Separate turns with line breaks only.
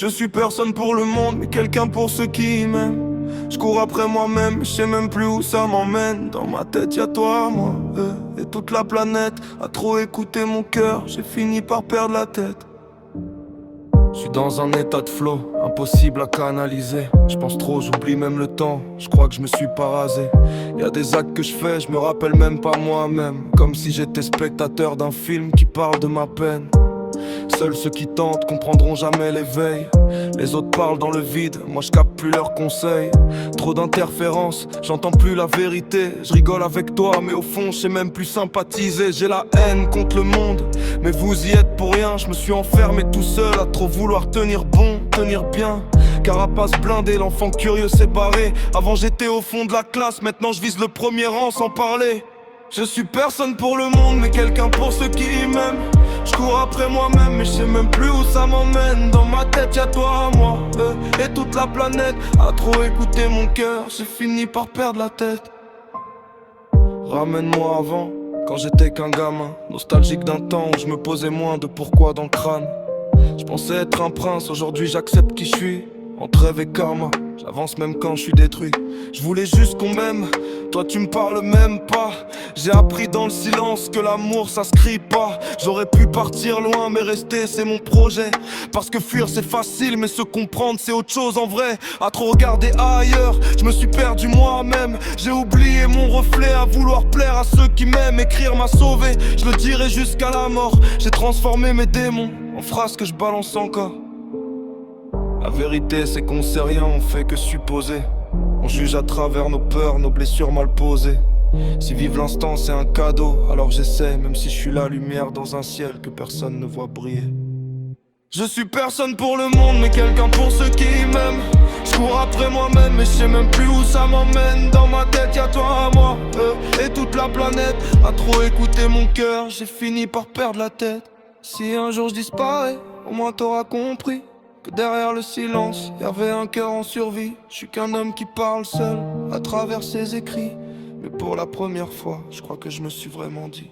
Je suis personne pour le monde, mais quelqu'un pour ceux qui m'aiment. Je cours après moi-même, je sais même plus où ça m'emmène. Dans ma tête y'a toi, moi, et toute la planète. À trop écouter mon cœur, j'ai fini par perdre la tête. Je suis dans un état de flow, impossible à canaliser. Je pense trop, j'oublie même le temps, je crois que je me suis pas rasé. Y'a des actes que je fais, je me rappelle même pas moi-même. Comme si j'étais spectateur d'un film qui parle de ma peine. Seuls ceux qui tentent comprendront jamais l'éveil. Les autres parlent dans le vide, moi je capte plus leurs conseils. Trop d'interférences, j'entends plus la vérité. Je rigole avec toi mais au fond je sais même plus sympathiser. J'ai la haine contre le monde, mais vous y êtes pour rien. Je me suis enfermé tout seul à trop vouloir tenir bon, tenir bien. Carapace blindée, l'enfant curieux s'est barré. Avant j'étais au fond de la classe, maintenant je vise le premier rang sans parler. Je suis personne pour le monde, mais quelqu'un pour ceux qui m'aiment. Je cours après moi-même, mais je sais même plus où ça m'emmène. Dans ma tête y'a toi, moi, et toute la planète. À trop écouter mon cœur, j'ai fini par perdre la tête. Ramène-moi avant, quand j'étais qu'un gamin. Nostalgique d'un temps où je me posais moins de pourquoi dans le crâne. Je pensais être un prince, aujourd'hui j'accepte qui je suis. Entre rêve et karma, j'avance même quand je suis détruit. Je voulais juste qu'on m'aime, toi tu me parles même pas. J'ai appris dans le silence que l'amour ça se crie pas. J'aurais pu partir loin mais rester c'est mon projet. Parce que fuir c'est facile mais se comprendre c'est autre chose en vrai. À trop regarder ailleurs, je me suis perdu moi-même. J'ai oublié mon reflet à vouloir plaire à ceux qui m'aiment. Écrire m'a sauvé, je le dirai jusqu'à la mort. J'ai transformé mes démons en phrases que je balance encore. La vérité c'est qu'on sait rien, on fait que supposer. On juge à travers nos peurs, nos blessures mal posées. Si vivre l'instant c'est un cadeau, alors j'essaie. Même si je suis la lumière dans un ciel que personne ne voit briller. Je suis personne pour le monde, mais quelqu'un pour ceux qui m'aiment. Je cours après moi-même, mais je sais même plus où ça m'emmène. Dans ma tête y'a toi, moi, et toute la planète. À trop écouter mon cœur, j'ai fini par perdre la tête. Si un jour je disparais, au moins t'auras compris que derrière le silence, y'avait un cœur en survie. Je suis qu'un homme qui parle seul à travers ses écrits. Mais pour la première fois, je crois que je me suis vraiment dit